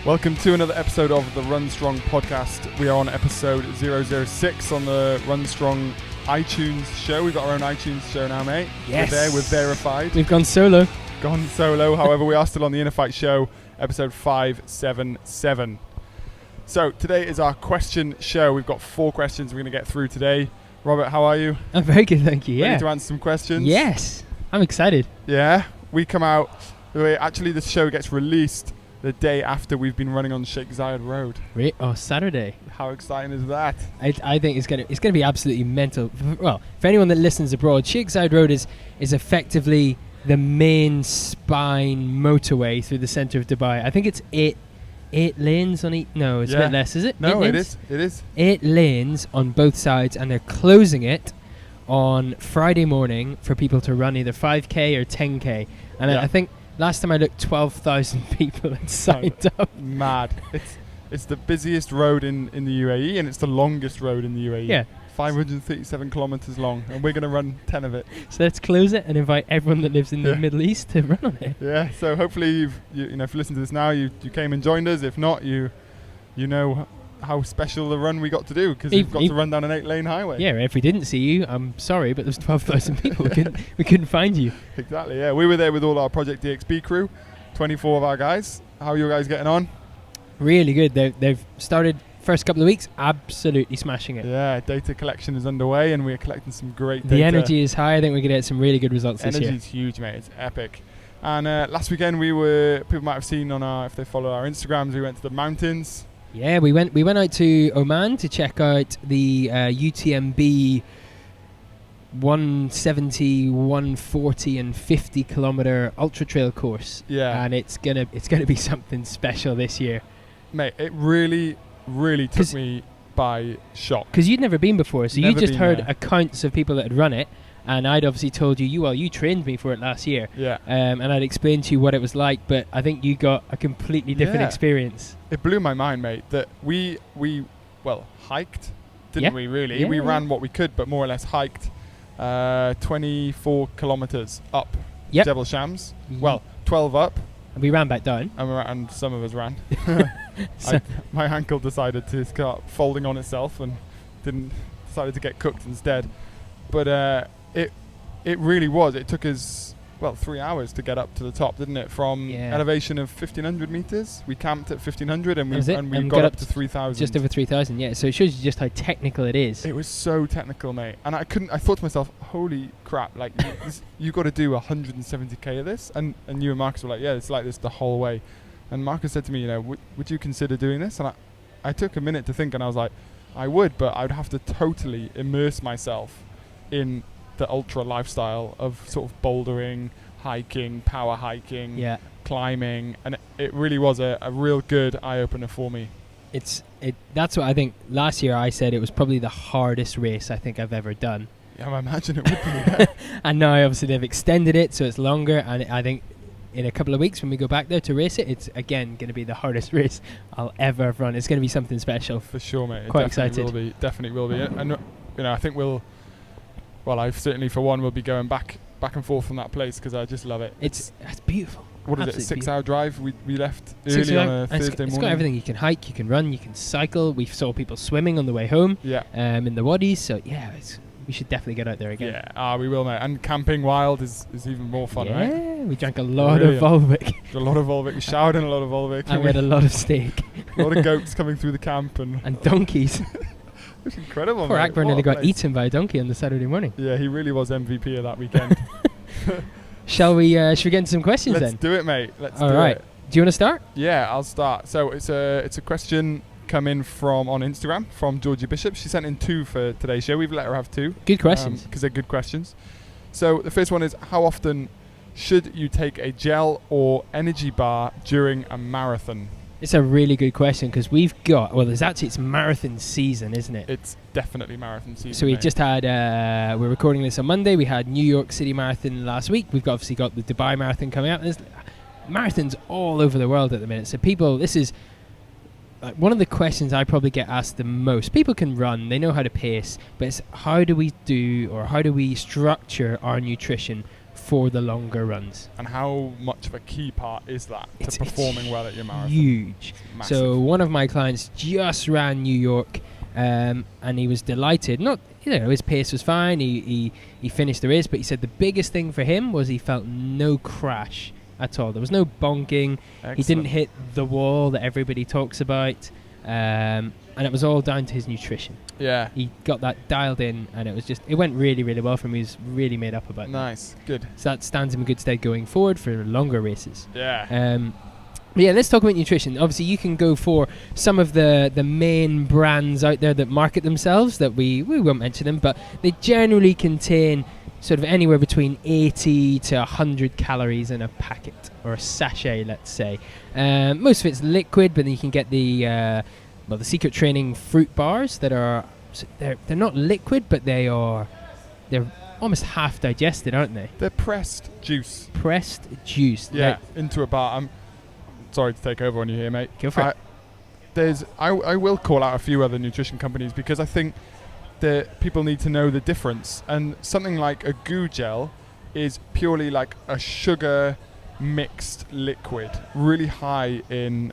Welcome to another episode of the Run Strong podcast. We are on episode 006 on the Run Strong iTunes show. We've got our own iTunes show now, mate. Yes. We're there, we're verified. We've gone solo. However, we are still on the InnerFight show, episode 577. So today is our question show. We've got 4 questions we're going to get through today. Robert, how are you? I'm very good, thank you. Yeah. Ready to answer some questions? Yes. I'm excited. Yeah. We come out. Actually, this show gets released the day after we've been running on Sheikh Zayed Road. Saturday. How exciting is that? I think it's gonna be absolutely mental. Well, for anyone that listens abroad, Sheikh Zayed Road is effectively the main spine motorway through the centre of Dubai. I think it's 8 lanes on each. No, it's a bit less, is it? No, it is. 8 lanes on both sides, and they're closing it on Friday morning for people to run either 5k or 10k. And I think last time I looked, 12,000 people had signed up. Mad. It's the busiest road in the UAE, and it's the longest road in the UAE. Yeah. 537 kilometres long, and we're going to run 10 of it. So let's close it and invite everyone that lives in the Middle East to run on it. Yeah, so hopefully if you listen to this now, you came and joined us. If not, you know how special the run we got to do, because we've got to run down an 8-lane highway. Yeah, if we didn't see you, I'm sorry, but there's 12,000 people. we couldn't find you. Exactly, yeah. We were there with all our Project DXB crew, 24 of our guys. How are you guys getting on? Really good. They've started first couple of weeks absolutely smashing it. Yeah, data collection is underway, and we're collecting some great data. The energy is high. I think we're going to get some really good results this year. Energy is huge, mate. It's epic. And last weekend people might have seen if they follow our Instagrams, we went to the mountains. Yeah, we went out to Oman to check out the UTMB 170, 140 and 50 kilometer ultra trail course. Yeah. And it's gonna be something special this year. Mate, it really took me by shock. Because you'd never been before, so you just heard accounts of people that had run it, and I'd obviously told you trained me for it last year. Yeah. And I'd explained to you what it was like, but I think you got a completely different experience. It blew my mind, mate, that we hiked, didn't we, really? Yeah, we ran what we could, but more or less hiked 24 kilometres up Jebel Shams. Mm-hmm. Well, 12 up. And we ran back down. And some of us ran. My ankle decided to start folding on itself and decided to get cooked instead. But it really was. It took us 3 hours to get up to the top, didn't it? From elevation of 1,500 meters, we camped at 1,500, and we got up to 3,000. Just over 3,000, yeah. So it shows you just how technical it is. It was so technical, mate. And I thought to myself, holy crap! Like you got to do 170k of this, and you and Marcus were like, yeah, it's like this the whole way. And Marcus said to me, would you consider doing this? And I took a minute to think, and I was like, I would, but I would have to totally immerse myself in the ultra lifestyle of sort of bouldering, hiking, power hiking, climbing, and it really was a real good eye-opener for me. That's what I think. Last year I said it was probably the hardest race I think I've ever done. Yeah, I imagine it would be. And now obviously they've extended it so it's longer, and I think in a couple of weeks when we go back there to race it, it's again going to be the hardest race I'll ever have run. It's going to be something special. For sure, mate. Quite excited. Definitely will be. And I think I certainly for one will be going back and forth from that place because I just love it. It's beautiful. What is it? 6-hour drive. We left early on a Thursday morning. It's got everything. You can hike, you can run, you can cycle. We saw people swimming on the way home. Yeah. In the wadis. So we should definitely get out there again. Yeah. We will, mate. And camping wild is even more fun, right? Yeah. We drank a lot of Volvic. We showered in a lot of Volvic. And we had a lot of steak. A lot of goats coming through the camp and donkeys. It's incredible. Poor Akbar nearly got eaten by a donkey on the Saturday morning. Yeah, he really was MVP of that weekend. Should we get into some questions then? Let's do it, mate. All right. Do you want to start? Yeah, I'll start. So it's a question come in on Instagram from Georgie Bishop. She sent in 2 for today's show. We've let her have 2. Good questions. Because they're good questions. So the first one is, how often should you take a gel or energy bar during a marathon? It's a really good question because it's marathon season, isn't it? It's definitely marathon season. So we just had, we're recording this on Monday. We had New York City Marathon last week. We've obviously got the Dubai Marathon coming up. There's marathons all over the world at the minute. So this is one of the questions I probably get asked the most. People can run, they know how to pace, but it's how do we structure our nutrition for the longer runs. And how much of a key part is that to performing well at your marathon? Huge. So one of my clients just ran New York, and he was delighted. Not, his pace was fine. He finished the race, but he said the biggest thing for him was he felt no crash at all. There was no bonking. Excellent. He didn't hit the wall that everybody talks about, and it was all down to his nutrition. Yeah. He got that dialed in, and it went really, really well for him. He was really made up about it. Nice. Good. So that stands him in good stead going forward for longer races. Yeah. But yeah, let's talk about nutrition. Obviously, you can go for some of the main brands out there that market themselves, that we won't mention them, but they generally contain sort of anywhere between 80 to 100 calories in a packet, or a sachet, let's say. Most of it's liquid, but then you can get the Secret Training fruit bars that are, they're not liquid, but they're almost half digested, aren't they? They're pressed juice. Pressed juice. Yeah, Now, into a bar. I'm sorry to take over on you here, mate. Go for it. I will call out a few other nutrition companies because I think that people need to know the difference. And something like a goo gel is purely like a sugar mixed liquid, really high in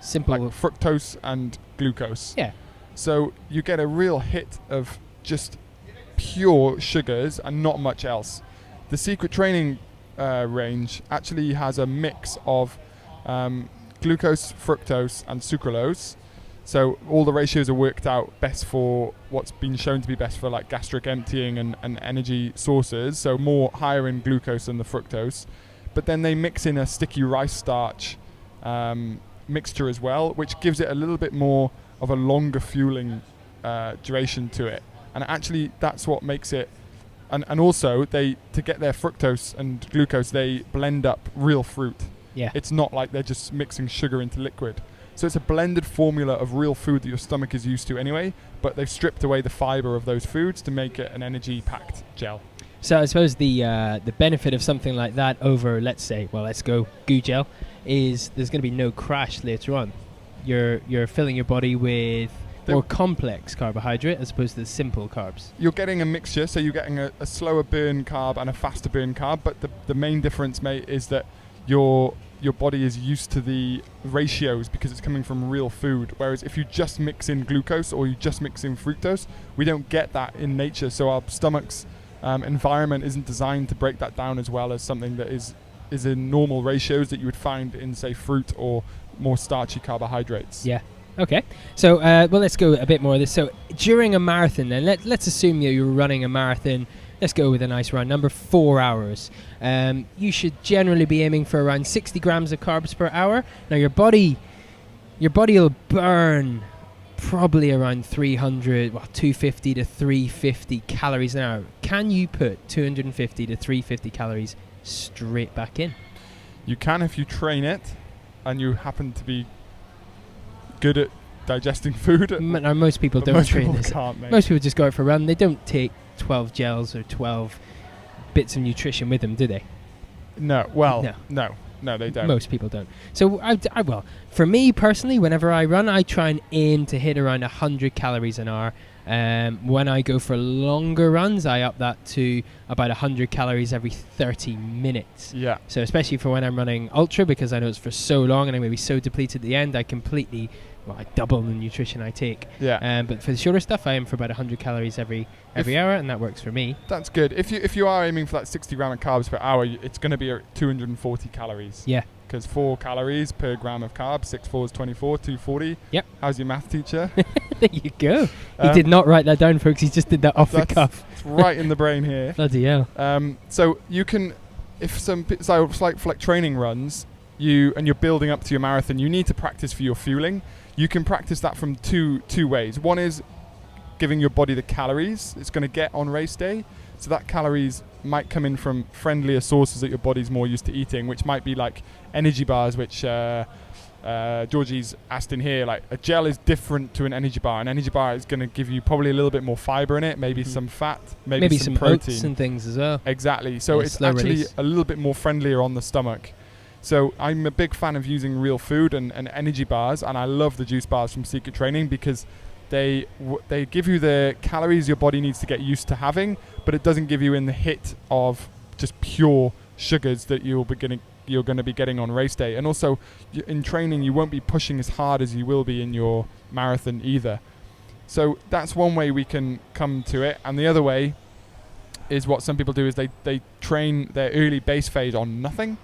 Simple. like fructose and glucose. Yeah. So you get a real hit of just pure sugars and not much else. The Secret Training range actually has a mix of glucose, fructose and sucralose. So all the ratios are worked out best for what's been shown to be best for like gastric emptying and energy sources. So more higher in glucose than the fructose. But then they mix in a sticky rice starch mixture as well, which gives it a little bit more of a longer fueling duration to it. And actually that's what makes it. And also to get their fructose and glucose, they blend up real fruit. Yeah. It's not like they're just mixing sugar into liquid. So it's a blended formula of real food that your stomach is used to anyway, but they've stripped away the fiber of those foods to make it an energy-packed gel. So I suppose the benefit of something like that over, let's go goo gel, is there's going to be no crash later on. You're filling your body with more complex carbohydrate as opposed to the simple carbs. You're getting a mixture, so you're getting a slower burn carb and a faster burn carb, but the main difference, mate, is that your body is used to the ratios because it's coming from real food. Whereas if you just mix in glucose or you just mix in fructose, we don't get that in nature. So our stomach's environment isn't designed to break that down as well as something that is in normal ratios that you would find in, say, fruit or more starchy carbohydrates. Yeah. Okay. So, let's go a bit more of this. So during a marathon then, let's assume that you're running a marathon. Let's go with a nice round number, 4 hours. You should generally be aiming for around 60 grams of carbs per hour. Now your body will burn probably around 250 to 350 calories an hour. Can you put 250 to 350 calories straight back in? You can if you train it and you happen to be good at digesting food. Now, most people don't train this. Most people just go out for a run. They don't take 12 gels or 12 bits of nutrition with them, do they? No, they don't. Most people don't. So, for me personally, whenever I run, I try and aim to hit around 100 calories an hour. When I go for longer runs, I up that to about 100 calories every 30 minutes. Yeah. So especially for when I'm running ultra, because I know it's for so long and I'm going to be so depleted at the end, I double the nutrition I take. Yeah. But for the shorter stuff, I aim for about 100 calories every hour, and that works for me. That's good. If you are aiming for that 60 gram of carbs per hour, it's going to be 240 calories. Yeah. Because 4 calories per gram of carbs, 6 4s 24, 240. Yep. How's your math teacher? There you go. He did not write that down, folks. He just did that off the cuff. It's right in the brain here. Bloody hell. So you can, for training runs, you're building up to your marathon, you need to practice for your fueling. You can practice that from two ways. One is giving your body the calories it's going to get on race day. So that calories might come in from friendlier sources that your body's more used to eating, which might be like energy bars, which Georgie's asked in here. Like a gel is different to an energy bar. An energy bar is going to give you probably a little bit more fiber in it, maybe some fat, maybe some protein. Oats and things as well. Exactly. So it's actually release. A little bit more friendlier on the stomach. So I'm a big fan of using real food and energy bars, and I love the juice bars from Secret Training because they give you the calories your body needs to get used to having, but it doesn't give you in the hit of just pure sugars that you're going to be getting on race day. And also in training, you won't be pushing as hard as you will be in your marathon either. So that's one way we can come to it. And the other way is what some people do is they train their early base phase on nothing,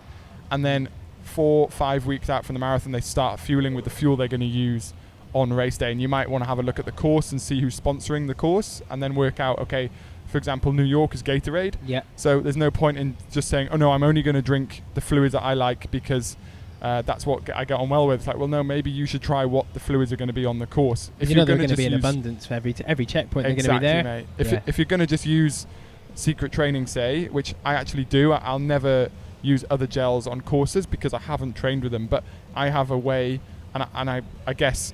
and then 4-5 weeks out from the marathon they start fueling with the fuel they're going to use on race day. And you might want to have a look at the course and see who's sponsoring the course, and then work out, okay, for example, New York is Gatorade. Yeah. So there's no point in just saying, oh no, I'm only going to drink the fluids that I like because that's what I get on well with. It's like, well, no, maybe you should try what the fluids are going to be on the course. If they're going to be in abundance for every checkpoint, they're going to be there. Mate. If you're going to just use secret training, say, which I actually do, I'll never use other gels on courses because I haven't trained with them. But I have a way, and I guess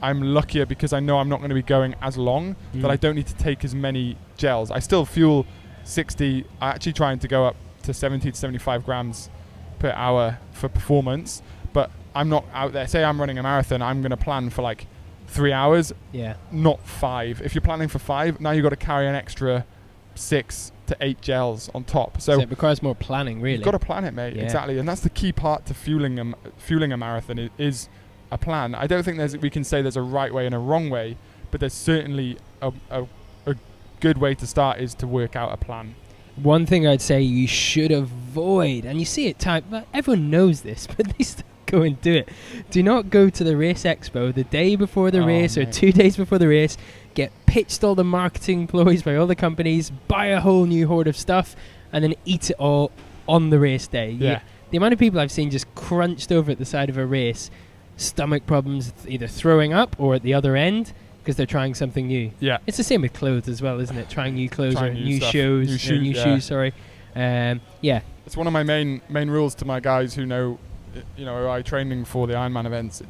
I'm luckier because I know I'm not going to be going as long, that I don't need to take as many gels. I still fuel 60. I actually trying to go up to 70 to 75 grams per hour for performance, but I'm not out there. Say I'm running a marathon, I'm going to plan for like 3 hours, not 5. If you're planning for 5, now you've got to carry an extra 6 to 8 gels on top. So it requires more planning, really. You've got to plan it, mate. Exactly, and that's the key part to fueling a marathon is a plan. I don't think we can say there's a right way and a wrong way, but there's certainly a good way to start is to work out a plan. One thing I'd say you should avoid, and you see it everyone knows this, but they still go and do it. Do not go to the race expo the day before the race or 2 days before the race, get pitched all the marketing ploys by all the companies, buy a whole new hoard of stuff, and then eat it all on the race day. The amount of people I've seen just crunched over at the side of a race, stomach problems, either throwing up or at the other end, because they're trying something new. Yeah, it's the same with clothes as well, isn't it? Trying new clothes or new shoes. Sorry. It's one of my main rules to my guys who know, who are training for the Ironman events.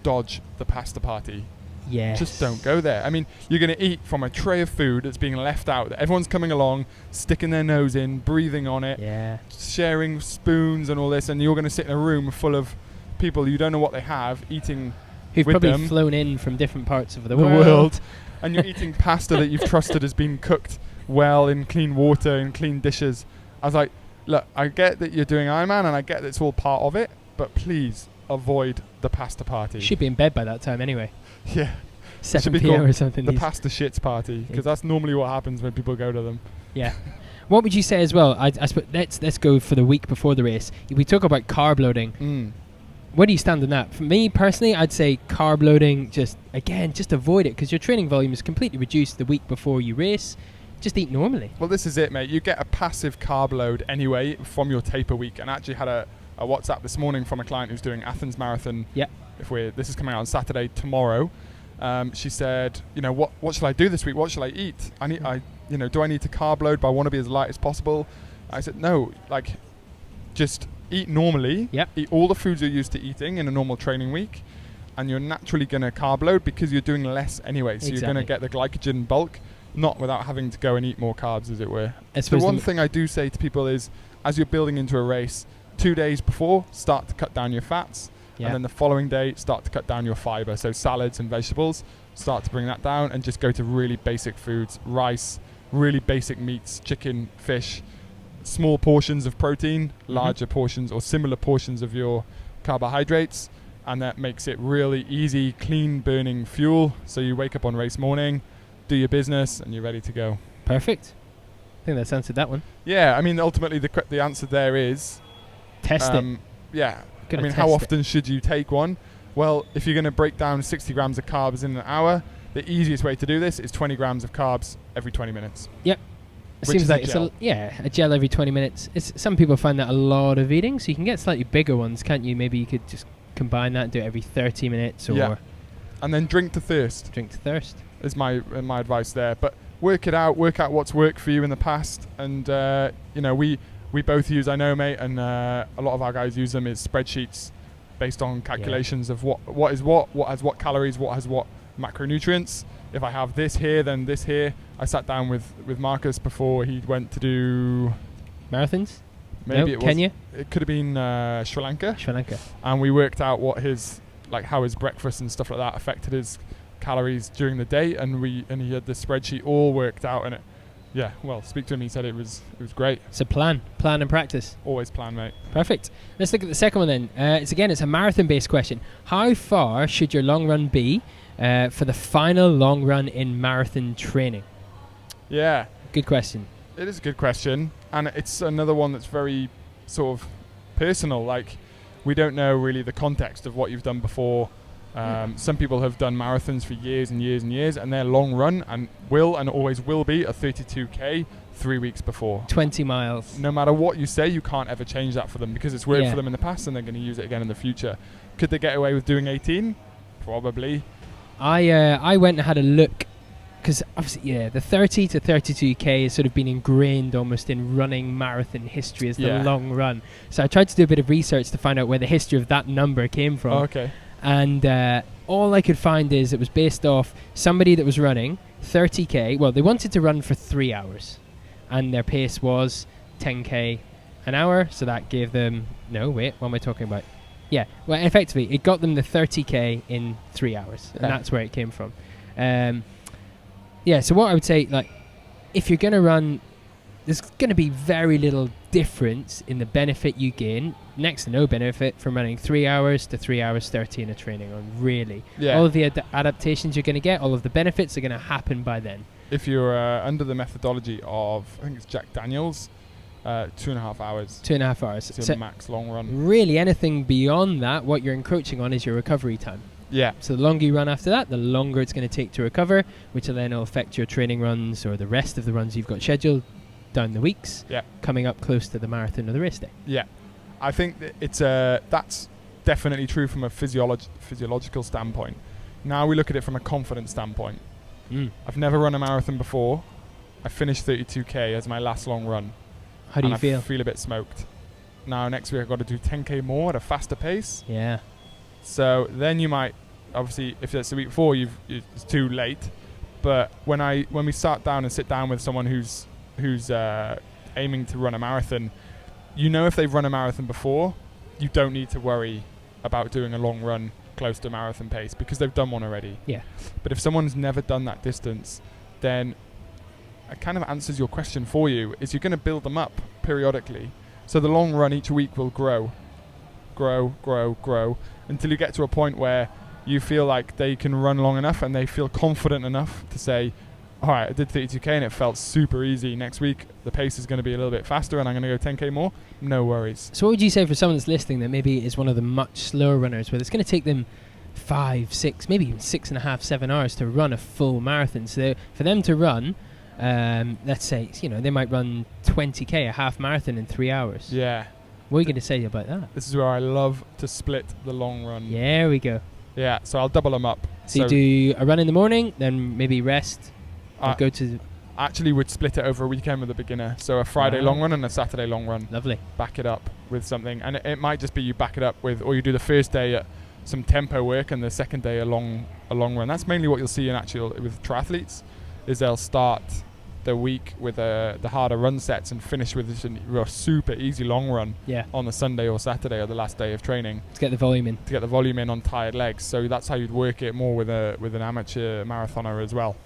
Dodge the pasta party. Yes. Just don't go there. I mean, you're going to eat from a tray of food that's being left out. Everyone's coming along, sticking their nose in, breathing on it, sharing spoons and all this, and you're going to sit in a room full of people you don't know what they have eating. Who've probably flown in from different parts of the world. And you're eating pasta that you've trusted has been cooked well in clean water and clean dishes. I was like, look, I get that you're doing Ironman and I get that it's all part of it, but please avoid the pasta party. Should be in bed by that time anyway. Yeah. 7 p.m. or something. The pasta shits party, because that's normally what happens when people go to them. Yeah. What would you say as well? I suppose let's go for the week before the race. We talk about carb loading. Where do you stand on that? For me personally, I'd say carb loading, just avoid it, because your training volume is completely reduced the week before you race. Just eat normally. Well, this is it, mate. You get a passive carb load anyway from your taper week. And I actually had a WhatsApp this morning from a client who's doing Athens Marathon. Yeah. This is coming out on Saturday, tomorrow. She said, what shall I do this week? What shall I eat? Do I need to carb load, but I want to be as light as possible? I said, no, just eat normally. Yep. Eat all the foods you're used to eating in a normal training week, and you're naturally going to carb load because you're doing less anyway. So you're going to get the glycogen bulk, not without having to go and eat more carbs, as it were. The one thing I do say to people is, as you're building into a race, 2 days before, start to cut down your fats. And then the following day, start to cut down your fiber. So salads and vegetables, start to bring that down and just go to really basic foods. Rice, really basic meats, chicken, fish, small portions of protein, larger portions or similar portions of your carbohydrates. And that makes it really easy, clean burning fuel. So you wake up on race morning, do your business, and you're ready to go. Perfect. I think that's answered that one. Yeah, I mean, ultimately the answer there is... Test it. Yeah. I mean, how often should you take one? Well, if you're going to break down 60 grams of carbs in an hour, the easiest way to do this is 20 grams of carbs every 20 minutes. Yep. It seems like a gel every 20 minutes. Some people find that a lot of eating, so you can get slightly bigger ones, can't you? Maybe you could just combine that and do it every 30 minutes. And then drink to thirst. Drink to thirst. Is my advice there. But work out what's worked for you in the past. And, we both use, I know, mate, and a lot of our guys use them, is spreadsheets based on calculations of what has what calories, what has what macronutrients. If I have this here, then this here. I sat down with Marcus before he went to do... Marathons? Maybe it was Kenya? It could have been Sri Lanka. Sri Lanka. And we worked out what how his breakfast and stuff like that affected his calories during the day, and he had the spreadsheet all worked out, and Yeah, well, speak to him. He said it was great. So plan and practice. Always plan, mate. Perfect. Let's look at the second one then. It's a marathon-based question. How far should your long run be for the final long run in marathon training? Yeah. Good question. It is a good question, and it's another one that's very sort of personal. Like, we don't know really the context of what you've done before. Some people have done marathons for years and years and years, and their long run and always will be a 32k 3 weeks before. 20 miles. No matter what you say, you can't ever change that for them because it's worked Yeah. for them in the past, and they're going to use it again in the future. Could they get away with doing 18? Probably. I went and had a look because obviously, the 30 to 32k has sort of been ingrained almost in running marathon history as the long run. So I tried to do a bit of research to find out where the history of that number came from. Oh, okay. And all I could find is it was based off somebody that was running 30k. Well, they wanted to run for 3 hours, and their pace was 10k an hour. So that gave them what am I talking about? Yeah, well, effectively, it got them the 30k in 3 hours, and that's where it came from. So what I would say, like, if you're going to run, there's going to be very little difference in the benefit you gain, next to no benefit from running 3 hours to 3 hours 30 in a training run, really. Yeah. All of the adaptations you're going to get, all of the benefits are going to happen by then. If you're under the methodology of, I think it's Jack Daniels, 2.5 hours. 2.5 hours. It's your max long run. Really, anything beyond that, what you're encroaching on is your recovery time. Yeah. So the longer you run after that, the longer it's going to take to recover, which will then affect your training runs or the rest of the runs you've got scheduled down the weeks, coming up close to the marathon or the race day. Yeah. I think that that's definitely true from a physiological standpoint. Now we look at it from a confidence standpoint. I've never run a marathon before. I finished 32k as my last long run. How do you feel? I feel a bit smoked. Now next week I've got to do 10k more at a faster pace. Yeah. So then you might, obviously, if it's the week before, it's too late. But when we sit down with someone who's aiming to run a marathon, if they've run a marathon before, you don't need to worry about doing a long run close to marathon pace because they've done one already. Yeah. But if someone's never done that distance, then it kind of answers your question for you, is you're going to build them up periodically. So the long run each week will grow, until you get to a point where you feel like they can run long enough and they feel confident enough to say, all right, I did 32k and it felt super easy. Next week, the pace is going to be a little bit faster and I'm going to go 10k more. No worries. So what would you say for someone that's listening that maybe is one of the much slower runners where it's going to take them 5, 6, maybe even 6.5, 7 hours to run a full marathon? So for them to run, let's say, they might run 20k, a half marathon in 3 hours. Yeah. What are you going to say about that? This is where I love to split the long run. There we go. Yeah, so I'll double them up. So you do a run in the morning, then maybe rest, go to... Actually would split it over a weekend with a beginner. So a Friday long run and a Saturday long run. Lovely. Back it up with something. And it might just be you back it up with, or you do the first day at some tempo work and the second day a long run. That's mainly what you'll see with triathletes, is they'll start the week with the harder run sets and finish with a super easy long run on the Sunday or Saturday or the last day of training. To get the volume in. On tired legs. So that's how you'd work it more with an amateur marathoner as well.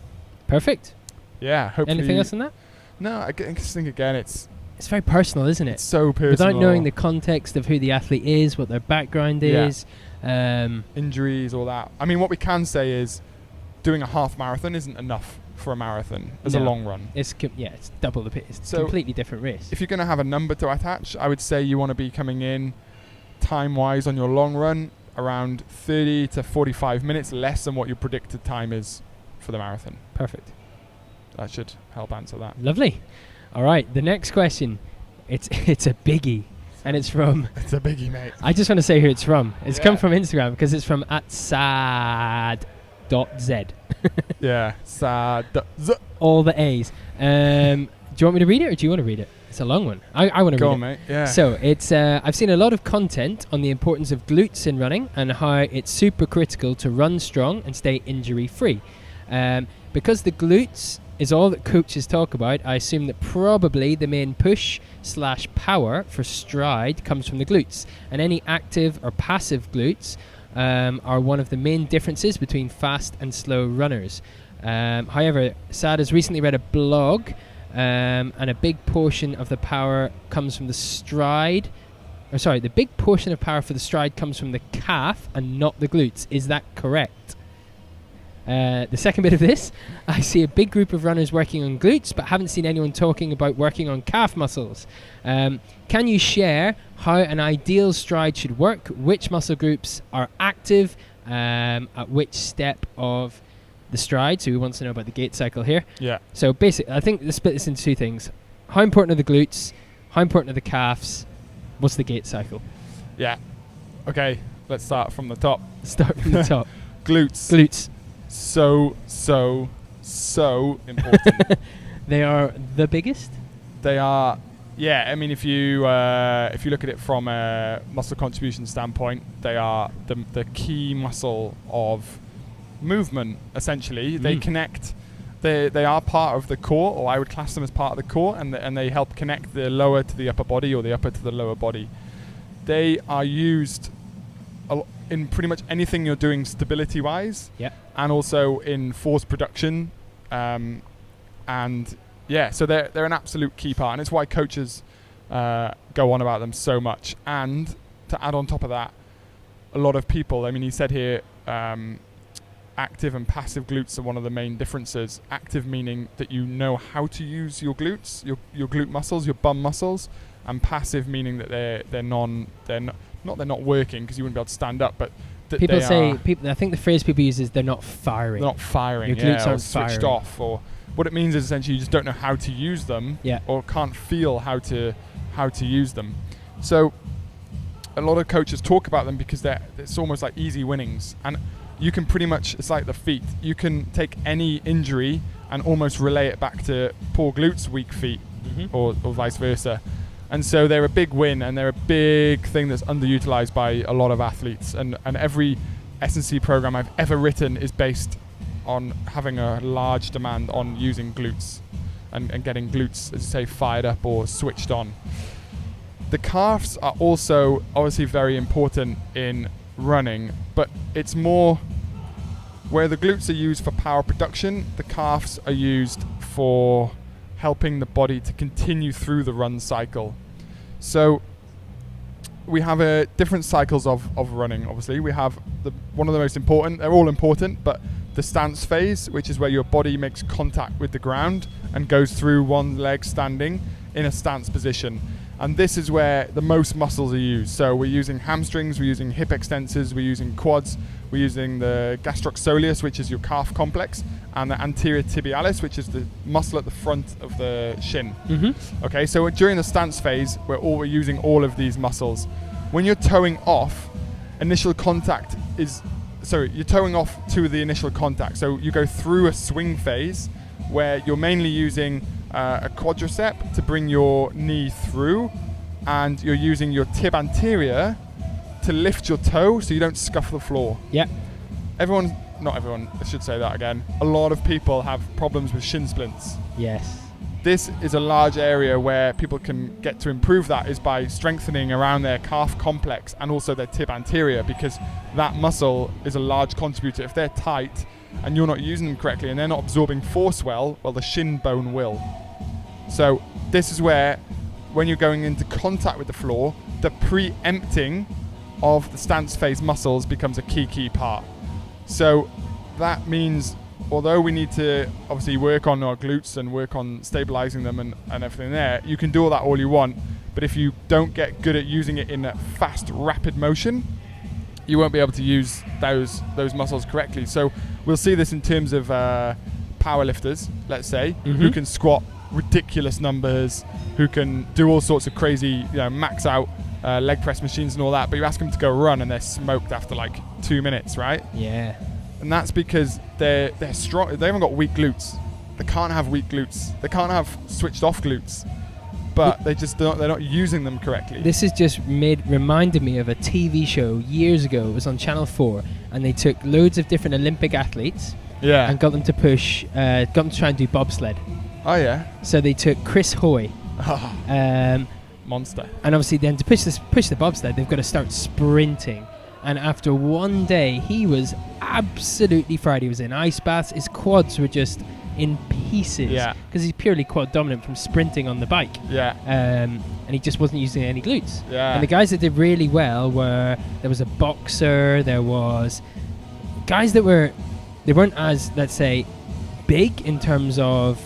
Perfect. Yeah. Hopefully. Anything else on that? No, I just think again it's very personal, isn't it? It's so personal. Without knowing the context of who the athlete is, what their background is. Injuries, all that. I mean, what we can say is doing a half marathon isn't enough for a marathon as a long run. It's double the pace. It's a completely different race. If you're going to have a number to attach, I would say you want to be coming in time-wise on your long run around 30 to 45 minutes less than what your predicted time is for the marathon. Perfect. That should help answer that. Lovely. All right, the next question. It's a biggie. And it's from... It's a biggie, mate. I just want to say who it's from. It's come from Instagram because it's from @sad.z. Yeah, sad. All the A's. Do you want me to read it or do you want to read it? It's a long one. I want to read it. Go on, mate. Yeah. So it's I've seen a lot of content on the importance of glutes in running and how it's super critical to run strong and stay injury free. Because the glutes is all that coaches talk about, I assume that probably the main push/power for stride comes from the glutes, and any active or passive glutes are one of the main differences between fast and slow runners. However, Sad has recently read a blog and a big portion of the power comes from the stride. The big portion of power for the stride comes from the calf and not the glutes. Is that correct? The second bit of this, I see a big group of runners working on glutes, but haven't seen anyone talking about working on calf muscles. Can you share how an ideal stride should work? Which muscle groups are active at which step of the stride? So he wants to know about the gait cycle here. Yeah. So basically, I think let's split this into two things. How important are the glutes? How important are the calves? What's the gait cycle? Yeah. Okay, let's start from the top. Start from the top. Glutes. So important. They are the biggest? They are, yeah. I mean, if you look at it from a muscle contribution standpoint, they are the key muscle of movement. Essentially, they connect. They are part of the core, or I would class them as part of the core, and they help connect the lower to the upper body, or the upper to the lower body. They are used in pretty much anything you're doing stability-wise, and also in force production, and yeah, so they're an absolute key part, and it's why coaches go on about them so much. And to add on top of that, a lot of people, I mean, he said here, active and passive glutes are one of the main differences. Active meaning that you know how to use your glutes, your glute muscles, your bum muscles, and passive meaning that they're not working, because you wouldn't be able to stand up, but people say, I think the phrase people use is they're not firing. They're not firing, your glutes aren't switched firing. off, or what it means is essentially you just don't know how to use them, or can't feel how to use them. So a lot of coaches talk about them because it's almost like easy winnings, and you can pretty much, it's like the feet. You can take any injury and almost relay it back to poor glutes, weak feet, or vice versa. And so they're a big win, and they're a big thing that's underutilized by a lot of athletes. And every S&C program I've ever written is based on having a large demand on using glutes and getting glutes, as you say, fired up or switched on. The calves are also obviously very important in running, but it's more where the glutes are used for power production, the calves are used for helping the body to continue through the run cycle. So we have different cycles of running. Obviously, we have one of the most important. They're all important, but the stance phase, which is where your body makes contact with the ground and goes through one leg standing in a stance position. And this is where the most muscles are used. So we're using hamstrings, we're using hip extensors, we're using quads, we're using the gastrosoleus, which is your calf complex, and the anterior tibialis, which is the muscle at the front of the shin. Okay, so during the stance phase, we're using all of these muscles. When you're toeing off, you're toeing off to the initial contact. So you go through a swing phase where you're mainly using a quadricep to bring your knee through, and you're using your tib anterior to lift your toe so you don't scuff the floor. Yeah. Not everyone, I should say that again. A lot of people have problems with shin splints. Yes. This is a large area where people can get to improve that is by strengthening around their calf complex and also their tib anterior, because that muscle is a large contributor. If they're tight and you're not using them correctly and they're not absorbing force well, the shin bone will. So this is where, when you're going into contact with the floor, the preempting of the stance phase muscles becomes a key part. So that means, although we need to obviously work on our glutes and work on stabilizing them and everything there, you can do all that all you want, but if you don't get good at using it in a fast, rapid motion, you won't be able to use those muscles correctly. So we'll see this in terms of power lifters, let's say, who can squat ridiculous numbers, who can do all sorts of crazy, max out leg press machines and all that, but you ask them to go run and they're smoked after like 2 minutes, right? Yeah. And that's because they're strong. They haven't got weak glutes. They can't have weak glutes. They can't have switched off glutes, but they're not using them correctly. This has just reminded me of a TV show years ago. It was on Channel 4, and they took loads of different Olympic athletes and got them to got them to try and do bobsled. Oh yeah. So they took Chris Hoy, monster, and obviously then to push the bobsled, they've got to start sprinting. And after one day, he was absolutely fried. He was in ice baths. His quads were just in pieces. Yeah. Because he's purely quad dominant from sprinting on the bike. Yeah. And he just wasn't using any glutes. Yeah. And the guys that did really well there was a boxer, there was guys that they weren't as, let's say, big in terms of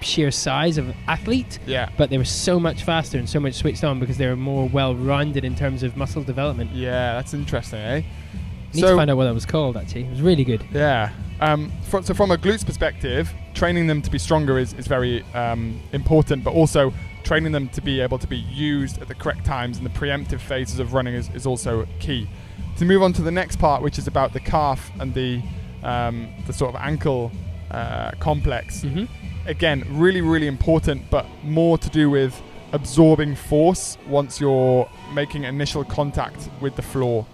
sheer size of athlete, but they were so much faster and so much switched on because they were more well-rounded in terms of muscle development. Yeah, that's interesting, eh? Need to find out what that was called, actually. It was really good. Yeah. So from a glutes perspective, training them to be stronger is very important, but also training them to be able to be used at the correct times in the preemptive phases of running is also key. To move on to the next part, which is about the calf and the sort of ankle complex. Mm-hmm. Again, really, really important, but more to do with absorbing force once you're making initial contact with the floor.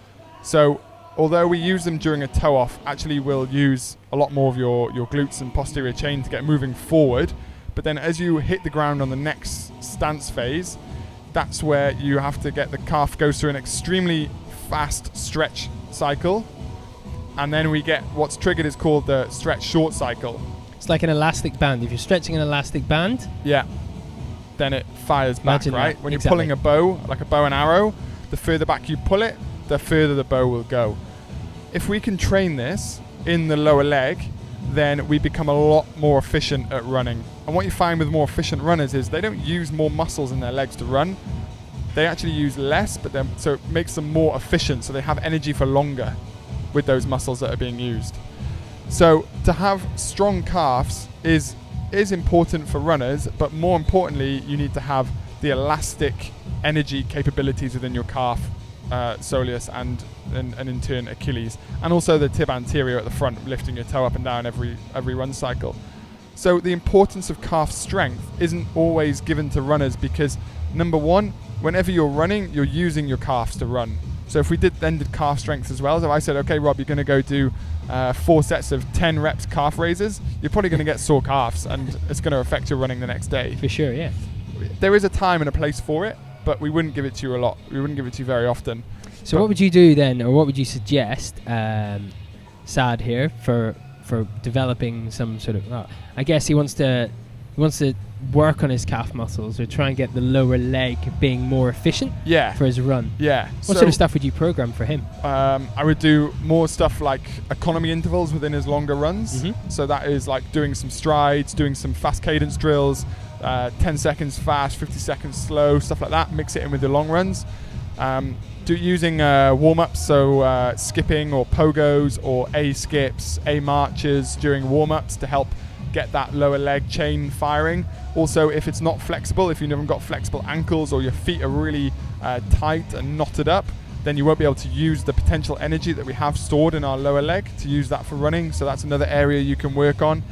So although we use them during a toe off, actually we'll use a lot more of your glutes and posterior chain to get moving forward. But then as you hit the ground on the next stance phase, that's where you have to get the calf goes through an extremely fast stretch cycle. And then we get what's triggered is called the stretch short cycle. It's like an elastic band. If you're stretching an elastic band, then it fires back, right? When you're pulling a bow, like a bow and arrow, the further back you pull it, the further the bow will go. If we can train this in the lower leg, then we become a lot more efficient at running. And what you find with more efficient runners is they don't use more muscles in their legs to run. They actually use less, so it makes them more efficient, so they have energy for longer with those muscles that are being used. So to have strong calves is important for runners, but more importantly, you need to have the elastic energy capabilities within your calf, soleus, and in turn Achilles, and also the tib anterior at the front, lifting your toe up and down every run cycle. So the importance of calf strength isn't always given to runners because, number one, whenever you're running, you're using your calves to run. So if we did calf strength as well, so if I said, okay, Rob, you're going to go do 4 sets of 10 reps calf raises, you're probably going to get sore calves, and it's going to affect your running the next day. For sure, yeah. There is a time and a place for it, but we wouldn't give it to you a lot. We wouldn't give it to you very often. So what would you do then, or what would you suggest, Sad here, for developing some sort of... I guess he wants to work on his calf muscles or try and get the lower leg being more efficient for his run. Yeah. What sort of stuff would you program for him? I would do more stuff like economy intervals within his longer runs. Mm-hmm. So that is like doing some strides, doing some fast cadence drills, 10 seconds fast, 50 seconds slow, stuff like that. Mix it in with the long runs. Using warm-ups, so skipping or pogos or A skips, A marches during warm-ups to help get that lower leg chain firing. Also, if it's not flexible, if you haven't got flexible ankles or your feet are really tight and knotted up, then you won't be able to use the potential energy that we have stored in our lower leg to use that for running. So that's another area you can work on.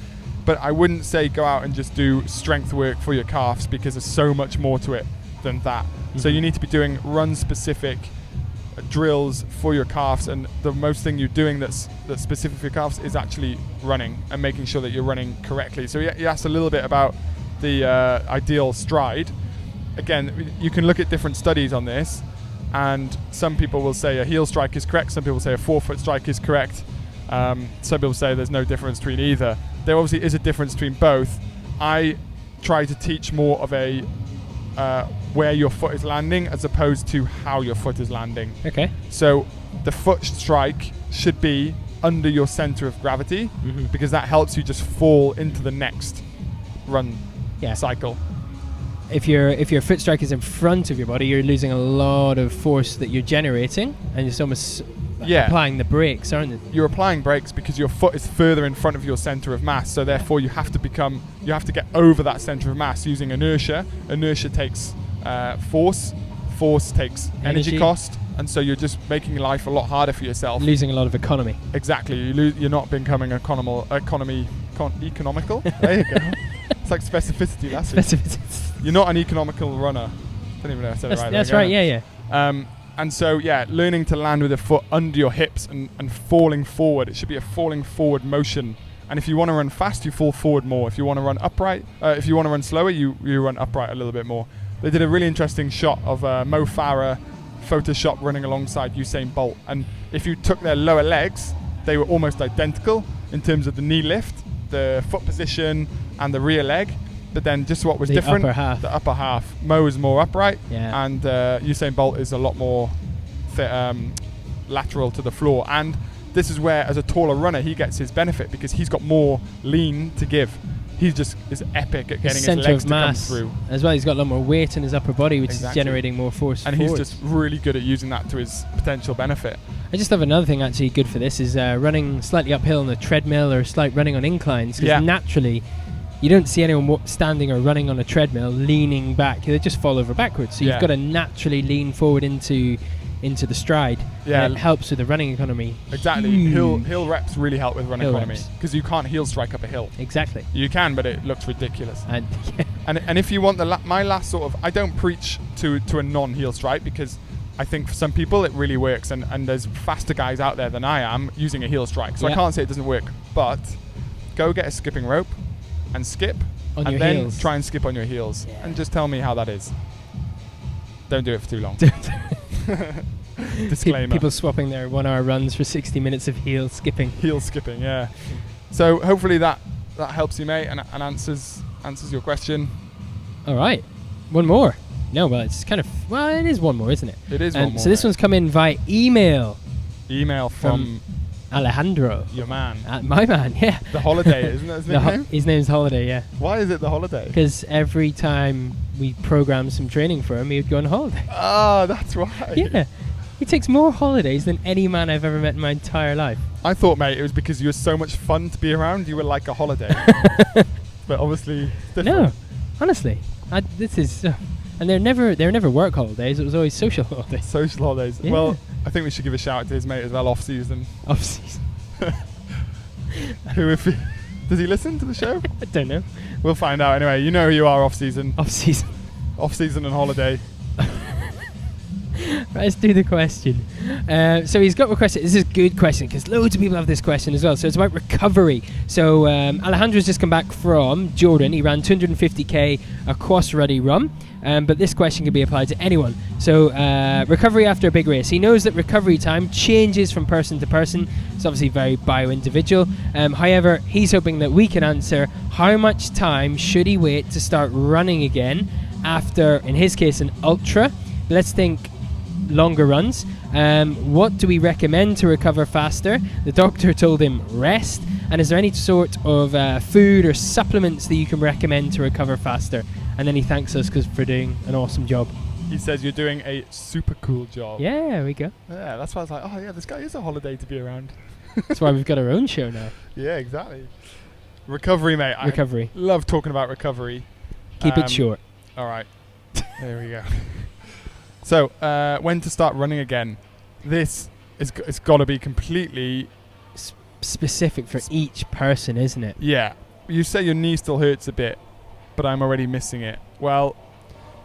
But I wouldn't say go out and just do strength work for your calves because there's so much more to it than that. Mm-hmm. So you need to be doing run-specific drills for your calves, and the most thing you're doing that's specific for your calves is actually running and making sure that you're running correctly. So you asked a little bit about the ideal stride. Again, you can look at different studies on this, and some people will say a heel strike is correct, some people say a forefoot strike is correct, some people say there's no difference between either. There obviously is a difference between both. I try to teach more of a where your foot is landing as opposed to how your foot is landing. Okay. So the foot strike should be under your center of gravity, mm-hmm. because that helps you just fall into the next run cycle. If your foot strike is in front of your body, you're losing a lot of force that you're generating, and it's almost applying the brakes, aren't you? You're applying brakes because your foot is further in front of your center of mass, so therefore you have to get over that center of mass using inertia. Inertia takes force takes energy cost, and so you're just making life a lot harder for yourself. Losing a lot of economy. Exactly. You're not becoming economical. There you go. It's like specificity. That's it. You're not an economical runner. I don't even know if I said it right. That's right. Yeah. And so, learning to land with a foot under your hips and falling forward. It should be a falling forward motion. And if you want to run fast, you fall forward more. If you want to run upright, if you want to run slower, you run upright a little bit more. They did a really interesting shot of Mo Farah Photoshop running alongside Usain Bolt. And if you took their lower legs, they were almost identical in terms of the knee lift. the foot position and the rear leg. But then just what was The different, upper half. the upper half. Mo is more upright, Yeah. and Usain Bolt is a lot more lateral to the floor. And this is where, as a taller runner, he gets his benefit because he's got more lean to give. He just is epic at getting his centre legs of to come mass through. as well. He's got a lot more weight in his upper body, which Exactly. is generating more force. And forwards. he's just really good at using that to his potential benefit. I just have another thing actually good for this is running slightly uphill on a treadmill or slight running on inclines, because naturally you don't see anyone standing or running on a treadmill leaning back. They just fall over backwards. So you've got to naturally lean forward into the stride. Yeah. And it helps with the running economy. Exactly. Huge. Heel reps really help with run Heel economy reps. because you can't heel strike up a hill. Exactly. You can, but it looks ridiculous. And And if you want my last sort of, I don't preach to a non-heel strike because I think for some people it really works, and there's faster guys out there than I am using a heel strike. So I can't say it doesn't work, but go get a skipping rope and skip, on and your then heels. try and skip on your heels, and just tell me how that is. Don't do it for too long. Disclaimer. People swapping their 1 hour runs for 60 minutes of heel skipping. Heel skipping, yeah. So hopefully that helps you, mate, and answers your question. All right. One more. No, well, it's kind of... Well, it is one more, isn't it? It is one more. So this one's come in via email. Email from Alejandro. your man. My man, yeah. The Holiday, isn't that his name? His name's Holiday, yeah. Why is it The Holiday? Because every time we program some training for him, he would go on holiday. Ah, that's right. Yeah. He takes more holidays than any man I've ever met in my entire life. I thought, mate, it was because you were so much fun to be around. You were like a holiday. But obviously, it's different. No, honestly. This is... and they're never work holidays. It was always social holidays. Social holidays. Yeah. Well, I think we should give a shout out to his mate as well, off season. Off season. Who, does he listen to the show? I don't know. We'll find out anyway. You know who you are, off season. Off season. Off season and holiday. Right, let's do the question. So he's got a question. This is a good question because loads of people have this question as well. So it's about recovery. So Alejandro's just come back from Jordan. He ran 250k across Ruddy Run. But this question can be applied to anyone. So recovery after a big race. He knows that recovery time changes from person to person. It's obviously very bio-individual. However, he's hoping that we can answer how much time should he wait to start running again after, in his case, an ultra. Let's think longer runs. What do we recommend to recover faster? The doctor told him rest. And is there any sort of food or supplements that you can recommend to recover faster? And then he thanks us for doing an awesome job. He says you're doing a super cool job. Yeah, there we go. Yeah, that's why I was like, oh yeah, this guy is a holiday to be around. That's why we've got our own show now. Yeah, exactly. Recovery, mate. Recovery. I love talking about recovery. Keep it short. All right. There we go. So, when to start running again? This it's got to be completely Specific for each person, isn't it? Yeah. You say your knee still hurts a bit, but I'm already missing it. Well,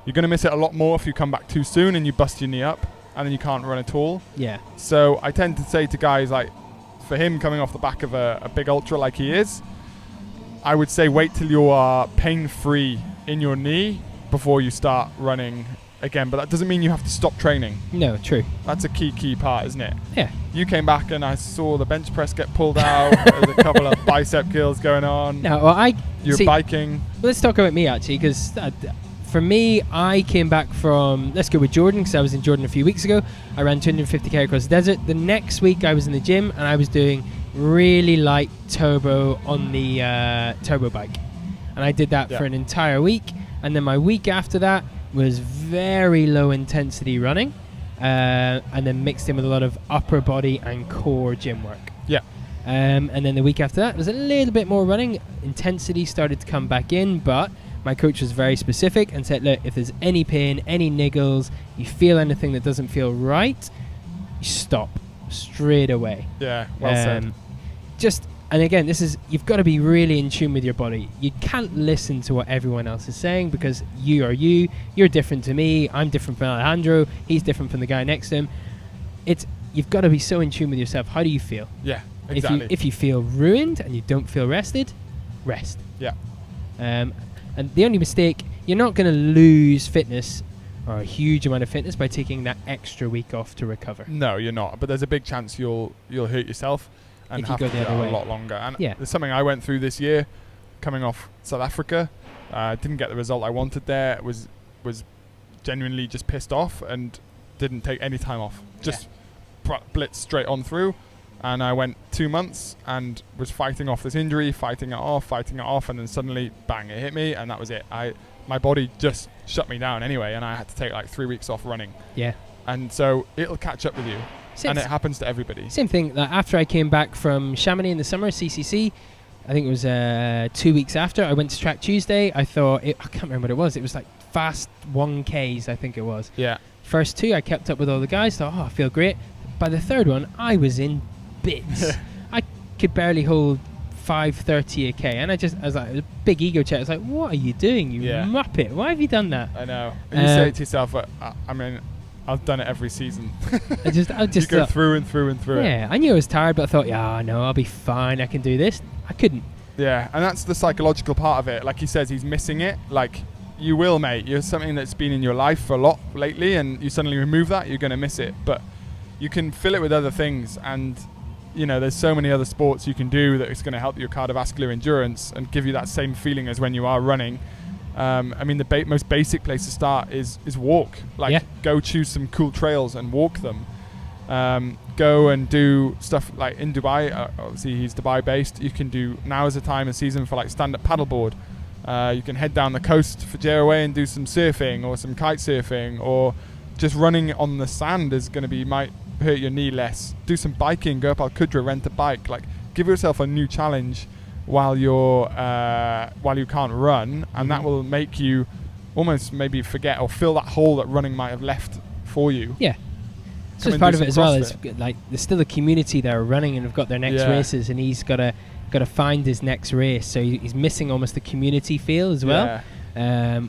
you're going to miss it a lot more if you come back too soon and you bust your knee up and then you can't run at all. Yeah. So I tend to say to guys, like, for him coming off the back of a big ultra like he is, I would say wait till you are pain-free in your knee before you start running again. But that doesn't mean you have to stop training. No, true. That's a key part, isn't it? Yeah. You came back and I saw the bench press get pulled out. There's a couple of bicep curls going on. No, well, You're biking. Well, let's talk about me actually, because for me, I came back from, let's go with Jordan, because I was in Jordan a few weeks ago. I ran 250k across the desert. The next week I was in the gym and I was doing really light turbo on the turbo bike. And I did that for an entire week. And then my week after that was very low intensity running. And then mixed in with a lot of upper body and core gym work. Yeah. And then the week after that was a little bit more running. Intensity started to come back in, but my coach was very specific and said, look, if there's any pain, any niggles, you feel anything that doesn't feel right, you stop straight away. Yeah, well said. And again, you've got to be really in tune with your body. You can't listen to what everyone else is saying because you are you. You're different to me. I'm different from Alejandro. He's different from the guy next to him. You've got to be so in tune with yourself. How do you feel? Yeah, exactly. If you feel ruined and you don't feel rested, rest. Yeah. And the only mistake, you're not going to lose fitness or a huge amount of fitness by taking that extra week off to recover. No, you're not. But there's a big chance you'll hurt yourself. and If you have go to the do other that way. a lot longer. And Yeah. there's something I went through this year, coming off South Africa. Didn't get the result I wanted there. Was genuinely just pissed off and didn't take any time off. Just blitzed straight on through. And I went 2 months and was fighting off this injury, fighting it off, and then suddenly, bang, it hit me, and that was it. My body just shut me down anyway, and I had to take like 3 weeks off running. Yeah. And so it'll catch up with you, and it happens to everybody. Same thing. Like after I came back from Chamonix in the summer, CCC, I think it was 2 weeks after, I went to Track Tuesday. I thought, I can't remember what it was. It was like fast 1Ks, I think it was. Yeah. First 2, I kept up with all the guys. Thought, I feel great. By the third one, I was in bits. I could barely hold 5:30 a K, and I was like, a big ego check. I was like, what are you doing, you muppet? Why have you done that? I know. And you say it to yourself, I mean, I've done it every season. I just you go through and through and through. Yeah, I knew I was tired, but I thought, no, I'll be fine. I can do this. I couldn't. Yeah, and that's the psychological part of it. Like he says, he's missing it. Like, you will, mate. You're something that's been in your life for a lot lately, and you suddenly remove that, you're going to miss it. But you can fill it with other things, and there's so many other sports you can do that is going to help your cardiovascular endurance and give you that same feeling as when you are running. I mean, the most basic place to start is walk. Go choose some cool trails and walk them. Go and do stuff like in Dubai. Obviously, he's Dubai based. You can do, now is the time of season for like stand-up paddleboard. You can head down the coast for Jaraway and do some surfing or some kite surfing, or just running on the sand is going to might hurt your knee less. Do some biking. Go up Al Qudra, rent a bike. Like, give yourself a new challenge while you can't run, and that will make you almost maybe forget or fill that hole that running might have left for you. Yeah. So part of it as well is like there's still a community there running and have got their next races, and he's got to find his next race. So he's missing almost the community feel as well,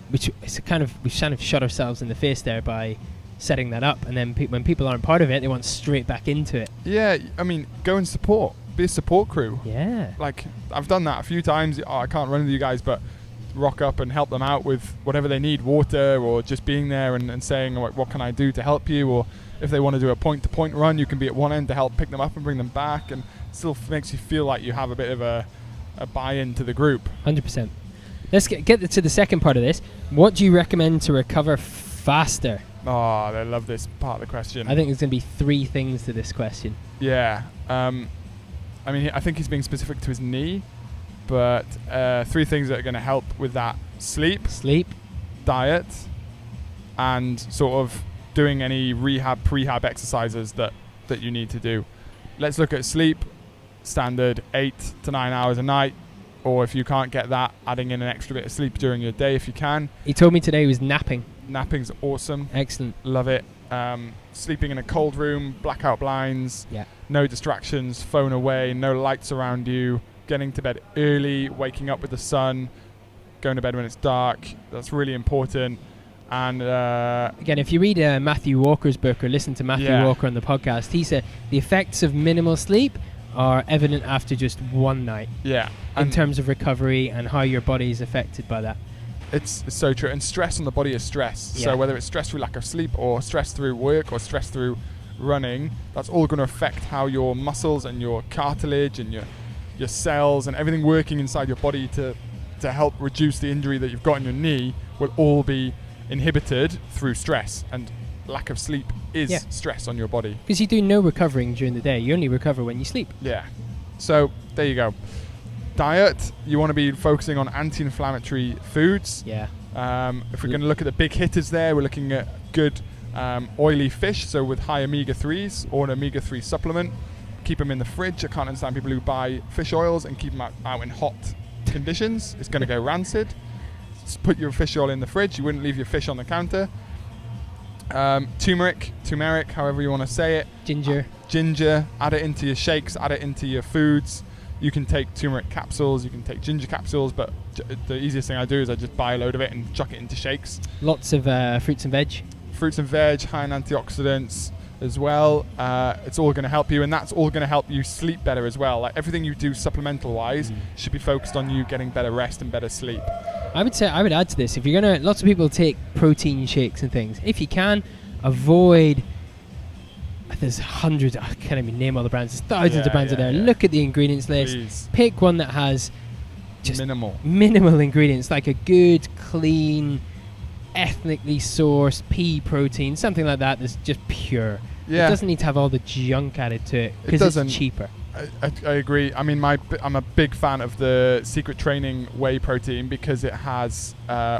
which is we've kind of shot ourselves in the face there by setting that up, and then when people aren't part of it, they want straight back into it. Yeah, I mean, go and support. Be a support crew. Yeah. Like, I've done that a few times. I can't run with you guys, but rock up and help them out with whatever they need, water, or just being there and saying, what can I do to help you? Or if they want to do a point-to-point run, you can be at one end to help pick them up and bring them back, and still makes you feel like you have a bit of a buy-in to the group. 100%. Let's get to the second part of this. What do you recommend to recover faster? Oh, I love this part of the question. I think there's going to be 3 things to this question. Yeah. I mean, I think he's being specific to his knee, but 3 things that are going to help with that: sleep, diet, and sort of doing any prehab exercises that you need to do. Let's look at sleep. Standard 8 to 9 hours a night, or if you can't get that, adding in an extra bit of sleep during your day if you can. He told me today he was napping. Napping's awesome. Excellent. Love it. Sleeping in a cold room, blackout blinds, no distractions, phone away, no lights around you, getting to bed early, waking up with the sun, going to bed when it's dark. That's really important. And again, if you read Matthew Walker's book or listen to Matthew Walker on the podcast, he said the effects of minimal sleep are evident after just one night. Yeah. In terms of recovery and how your body is affected by that. It's so true. And stress on the body is stress. Yeah. So whether it's stress through lack of sleep or stress through work or stress through running, that's all going to affect how your muscles and your cartilage and your cells and everything working inside your body to help reduce the injury that you've got in your knee will all be inhibited through stress. And lack of sleep is stress on your body. Because you do no recovering during the day. You only recover when you sleep. Yeah. So there you go. Diet, you want to be focusing on anti-inflammatory foods. Yeah. If we're going to look at the big hitters there, we're looking at good oily fish, so with high omega-3s or an omega-3 supplement. Keep them in the fridge. I can't understand people who buy fish oils and keep them out in hot conditions. It's going to go rancid. Just put your fish oil in the fridge. You wouldn't leave your fish on the counter. Turmeric, however you want to say it. Ginger. Add it into your shakes. Add it into your foods. You can take turmeric capsules, you can take ginger capsules, but the easiest thing I do is I just buy a load of it and chuck it into shakes. Lots of fruits and veg. Fruits and veg, high in antioxidants as well. It's all going to help you, and that's all going to help you sleep better as well. Like everything you do supplemental-wise should be focused on you getting better rest and better sleep. I would add to this, if you're going to, lots of people take protein shakes and things. If you can, avoid, I there's hundreds. I can't even name all the brands. There's thousands of brands out there. Yeah. Look at the ingredients list. Please. Pick one that has just minimal ingredients, like a good, clean, ethnically sourced pea protein, something like that that's just pure. Yeah. It doesn't need to have all the junk added to it because it's cheaper. I agree. I mean, I'm a big fan of the Secret Training whey protein because it has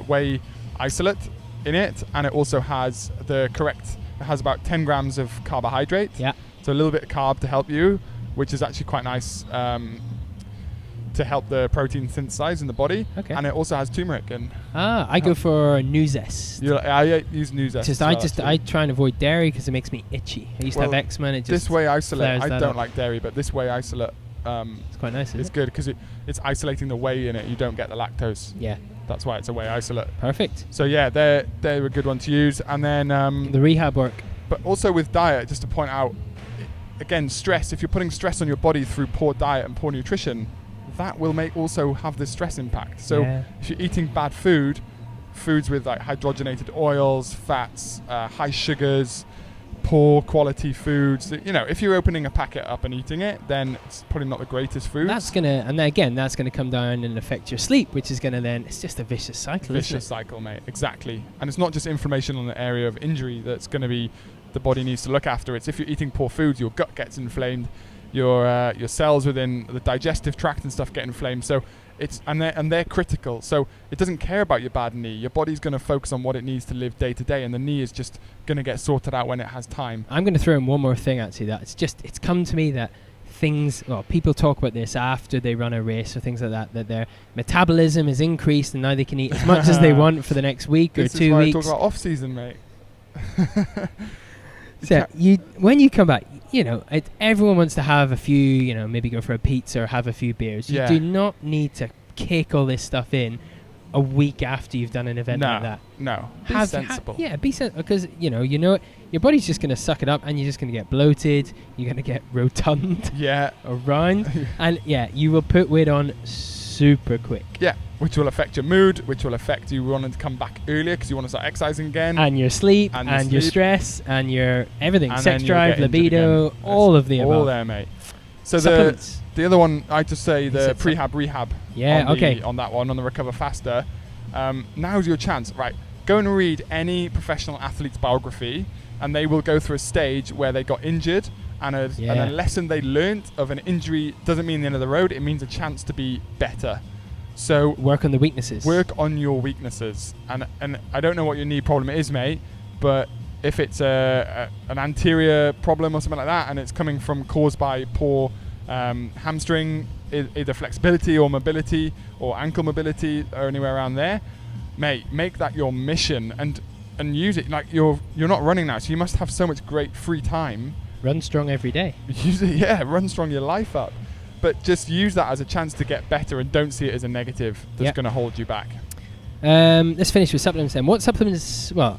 whey isolate in it, and it also has it has about 10 grams of carbohydrate. Yeah. So a little bit of carb to help you, which is actually quite nice to help the protein synthesize in the body. Okay. And it also has turmeric in. I go for Nuzest. I use Nuzest. I try and avoid dairy because it makes me itchy. I used to have eczema, and it just this whey isolate. I don't up. like dairy, but this whey isolate it's quite nice. It's good because it's isolating the whey in it. You don't get the lactose. Yeah. That's why it's a whey isolate. Perfect. So yeah, they're a good one to use. And then the rehab work. But also with diet, just to point out, again, stress. If you're putting stress on your body through poor diet and poor nutrition, that will also have this stress impact. So if you're eating bad foods with like hydrogenated oils, fats, high sugars, poor quality foods, if you're opening a packet up and eating it, then it's probably not the greatest food. That's gonna come down and affect your sleep, which is gonna it's just a vicious cycle. Vicious cycle, mate. Exactly. And it's not just inflammation on the area of injury that's going to be the body needs to look after. It's if you're eating poor foods, your gut gets inflamed. Your cells within the digestive tract and stuff get inflamed, so they're critical. So it doesn't care about your bad knee. Your body's going to focus on what it needs to live day to day, and the knee is just going to get sorted out when it has time. I'm going to throw in one more thing actually. That it's come to me that people talk about this after they run a race or things like that. That their metabolism is increased and now they can eat as much as they want for the next week or 2 weeks. This is why I talk about off season, mate. So when you come back, everyone wants to have a few, maybe go for a pizza or have a few beers. You do not need to kick all this stuff in a week after you've done an event like that. No, be sensible. Be sensible because your body's just going to suck it up, and you're just going to get bloated. You're going to get rotund. Or round, and you will put weight on super quick. Yeah. Which will affect your mood, which will affect you wanting to come back earlier because you want to start exercising again. And your sleep, and your stress, and your everything. And sex drive, libido, all of the above. All there, mate. So the other one, I just say the rehab. Yeah, on that one, on the Recover Faster. Now's your chance. Right. Go and read any professional athlete's biography, and they will go through a stage where they got injured, and a lesson they learnt of an injury doesn't mean the end of the road. It means a chance to be better. So work on the weaknesses. Work on your weaknesses, and I don't know what your knee problem is, mate, but if it's an anterior problem or something like that, and it's caused by poor hamstring, either flexibility or mobility or ankle mobility or anywhere around there, mate, make that your mission and use it. Like you're not running now, so you must have so much great free time. Run strong every day. Use it, run strong your life up. But just use that as a chance to get better and don't see it as a negative that's going to hold you back. Let's finish with supplements then. What supplements? Well,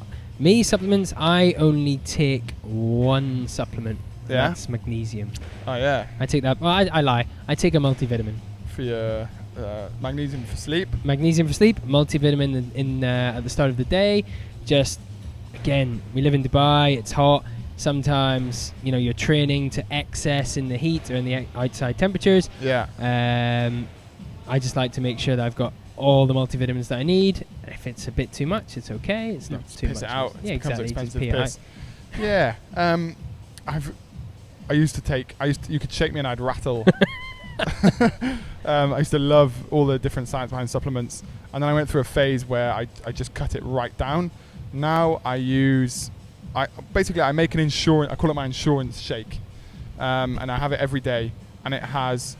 supplements, I only take one supplement. Yeah? That's magnesium. Oh, yeah. I take that. Well, I lie. I take a multivitamin. For your magnesium for sleep? Magnesium for sleep, multivitamin in at the start of the day. Just, again, we live in Dubai. It's hot. Sometimes, you're training to excess in the heat or in the outside temperatures. Yeah. I just like to make sure that I've got all the multivitamins that I need. If it's a bit too much, it's okay. It's not too much. Piss it out. Yeah, exactly. Expensive piss. Yeah. You could shake me and I'd rattle. I used to love all the different science behind supplements, and then I went through a phase where I just cut it right down. Now I make an insurance. I call it my insurance shake, and I have it every day. And it has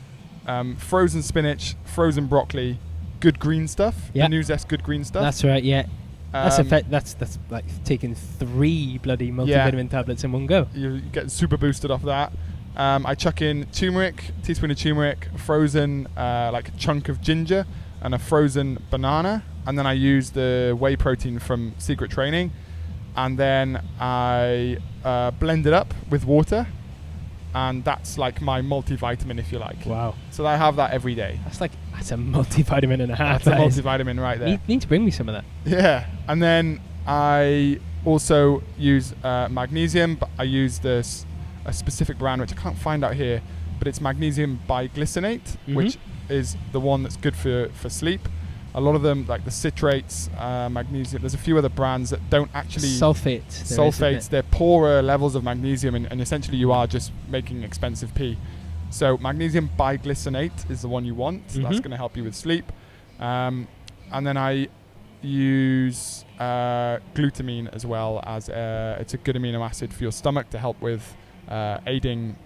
frozen spinach, frozen broccoli, good green stuff. Yeah. The Nuzest good green stuff. That's right. Yeah. That's like taking 3 bloody multivitamin tablets in one go. You get super boosted off that. I chuck in teaspoon of turmeric, frozen like a chunk of ginger, and a frozen banana, and then I use the whey protein from Secret Training. And then I blend it up with water, and that's like my multivitamin, if you like. Wow. So I have that every day. That's a multivitamin and a half. That's a multivitamin right there. You need to bring me some of that. Yeah. And then I also use magnesium, but I use this. a specific brand which I can't find out here, but it's magnesium biglycinate, which is the one that's good for sleep. A lot of them, like the citrates, magnesium, there's a few other brands that don't actually... Sulfates. They're poorer levels of magnesium, and essentially you are just making expensive pee. So magnesium biglycinate is the one you want. That's going to help you with sleep. And then I use glutamine as well, as it's a good amino acid for your stomach to help with aiding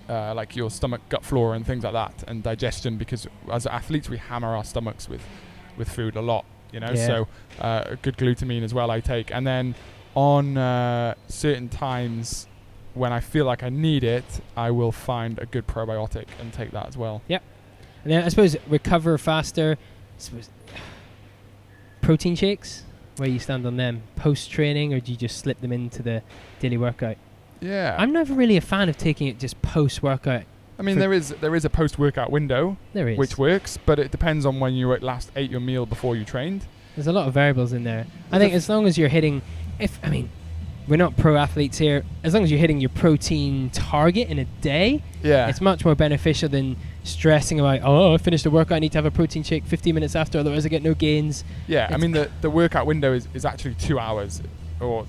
like your stomach gut flora and things like that, and digestion, because as athletes we hammer our stomachs with food a lot, you know. So a good glutamine as well I take. And then on certain times when I feel like I need it, I will find a good probiotic and take that as well. Yep. And then I suppose recover faster, protein shakes, where you stand on them post training, or do you just slip them into the daily workout? Yeah, I'm never really a fan of taking it just post workout. I mean, there is a post workout window, which works, but it depends on when you last ate your meal before you trained. There's a lot of variables in there. I think as long as you're hitting, we're not pro athletes here. As long as you're hitting your protein target in a day, it's much more beneficial than stressing about, I finished the workout, I need to have a protein shake 15 minutes after, otherwise I get no gains. Yeah, I mean, the workout window is actually 2 hours, or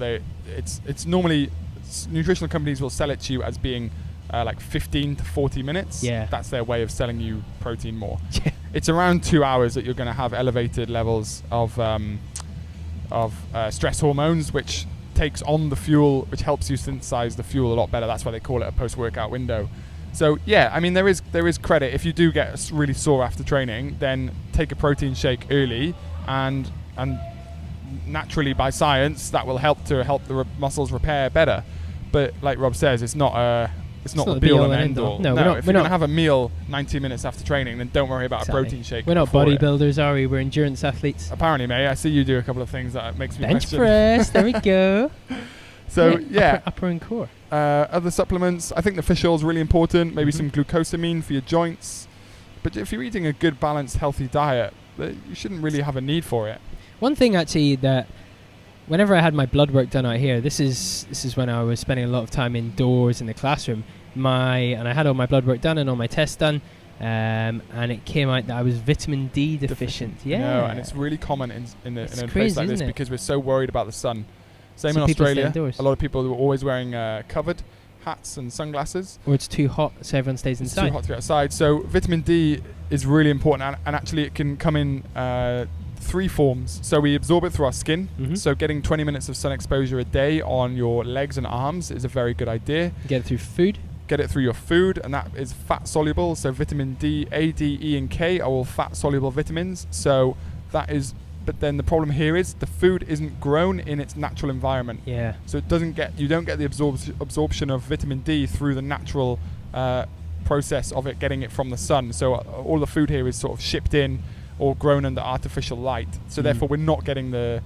it's normally, nutritional companies will sell it to you as being like 15 to 40 minutes. Yeah. That's their way of selling you protein more. It's around 2 hours that you're going to have elevated levels of stress hormones, which takes on the fuel, which helps you synthesize the fuel a lot better. That's why they call it a post-workout window. So yeah, I mean, there is credit. If you do get really sore after training, then take a protein shake early, and naturally by science that will help the muscles repair better. But like Rob says, it's not the be all and end all. No, if you're going to have a meal 90 minutes after training, then don't worry about a protein shake. We're not bodybuilders, are we? We're endurance athletes. Apparently, mate. I see you do a couple of things that makes me bench press. There we go. So upper and core. Other supplements. I think the fish oil is really important. Maybe some glucosamine for your joints. But if you're eating a good, balanced, healthy diet, you shouldn't really have a need for it. One thing actually that, whenever I had my blood work done out here, this is when I was spending a lot of time indoors in the classroom. And I had all my blood work done and all my tests done, and it came out that I was vitamin D deficient. Yeah, no, and it's really common in a place like this because we're so worried about the sun. Same in Australia. A lot of people are always wearing covered hats and sunglasses. Or it's too hot, so everyone stays inside. It's too hot to be outside. So vitamin D is really important, and actually it can come in 3 forms. So we absorb it through our skin. So getting 20 minutes of sun exposure a day on your legs and arms is a very good idea. Get it through food. Get it through your food, and that is fat soluble. So vitamin D, A, D, E, and K are all fat soluble vitamins. So that is, but then the problem here is the food isn't grown in its natural environment. Yeah. So you don't get the absorption of vitamin D through the natural process of it getting it from the sun. So all the food here is sort of shipped in or grown under artificial light. So therefore we're not getting the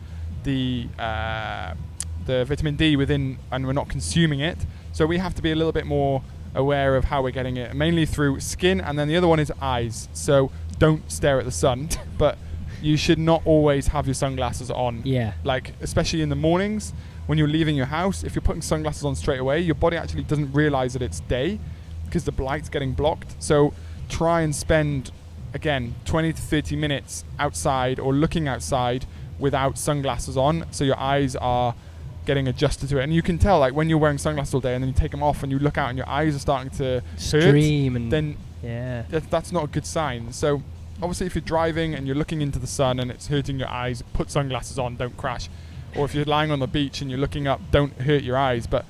vitamin D within, and we're not consuming it. So we have to be a little bit more aware of how we're getting it, mainly through skin, and then the other one is eyes. So don't stare at the sun, but you should not always have your sunglasses on. Yeah. Like, especially in the mornings when you're leaving your house, if you're putting sunglasses on straight away, your body actually doesn't realize that it's day because the light's getting blocked. So try and spend, again, 20 to 30 minutes outside or looking outside without sunglasses on, so your eyes are getting adjusted to it. And you can tell, like, when you're wearing sunglasses all day and then you take them off and you look out and your eyes are starting to stream, hurt, then that's not a good sign. So obviously if you're driving and you're looking into the sun and it's hurting your eyes, put sunglasses on, don't crash. Or if you're lying on the beach and you're looking up, don't hurt your eyes. But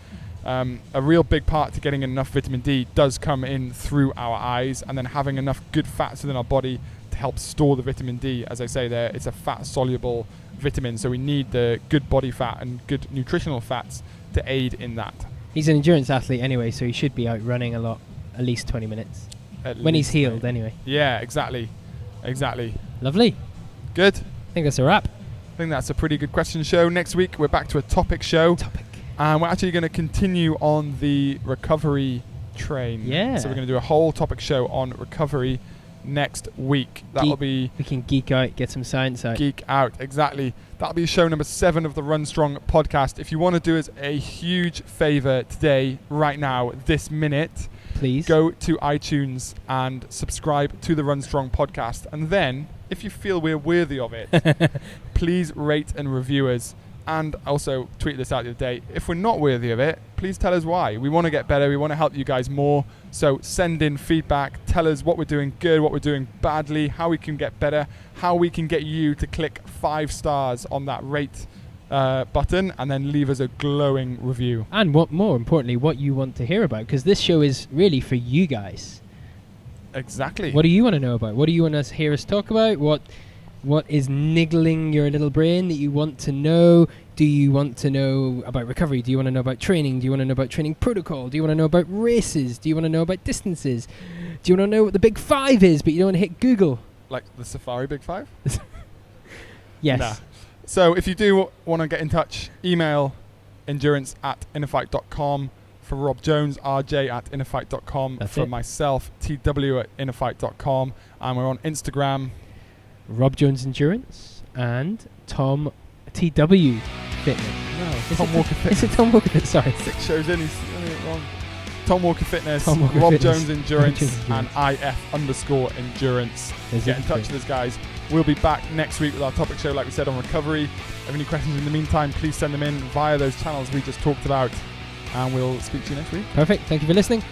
a real big part to getting enough vitamin D does come in through our eyes, and then having enough good fats within our body to help store the vitamin D. As I say there, it's a fat soluble vitamin, so we need the good body fat and good nutritional fats to aid in that. He's an endurance athlete anyway, so he should be out running a lot, at least 20 minutes. When he's healed, anyway. Yeah, exactly. Lovely. Good. I think that's a wrap. I think that's a pretty good question show. Next week, we're back to a topic show. And we're actually going to continue on the recovery train. Yeah. So we're going to do a whole topic show on recovery next week. That'll be We can geek out, get some science out. geek out, exactly. That'll be show number 7 of the Run Strong podcast. If you want to do us a huge favor today, right now, this minute, Please go to iTunes and subscribe to the Run Strong podcast. And then, if you feel we're worthy of it, please rate and review us. And also tweet this out the other day. If we're not worthy of it, please tell us why. We want to get better. We want to help you guys more. So send in feedback. Tell us what we're doing good, what we're doing badly, how we can get better, how we can get you to click 5 stars on that rate button, and then leave us a glowing review. And what more importantly, what you want to hear about, because this show is really for you guys. Exactly. What do you want to know about? What do you want to hear us talk about? What is niggling your little brain that you want to know? Do you want to know about recovery? Do you want to know about training? Do you want to know about training protocol? Do you want to know about races? Do you want to know about distances? Do you want to know what the Big 5 is, but you don't want to hit Google? Like the Safari Big 5? Yes. Nah. So if you do want to get in touch, email endurance@innerfight.com. For Rob Jones, rj@innerfight.com. That's For it. myself, tw@innerfight.com. And we're on Instagram. Rob Jones Endurance and Tom TW Fitness. No, Is Tom it Walker Is Fitness. it Tom Walker Fitness? Sorry. 6 shows in, he's doing it wrong. Tom Walker Fitness, Tom Walker Rob Fitness. Jones Endurance, Rob Jones and IF_Endurance. There's Get in it. touch with us, guys. We'll be back next week with our topic show, like we said, on recovery. Have any questions in the meantime, please send them in via those channels we just talked about, and we'll speak to you next week. Perfect. Thank you for listening.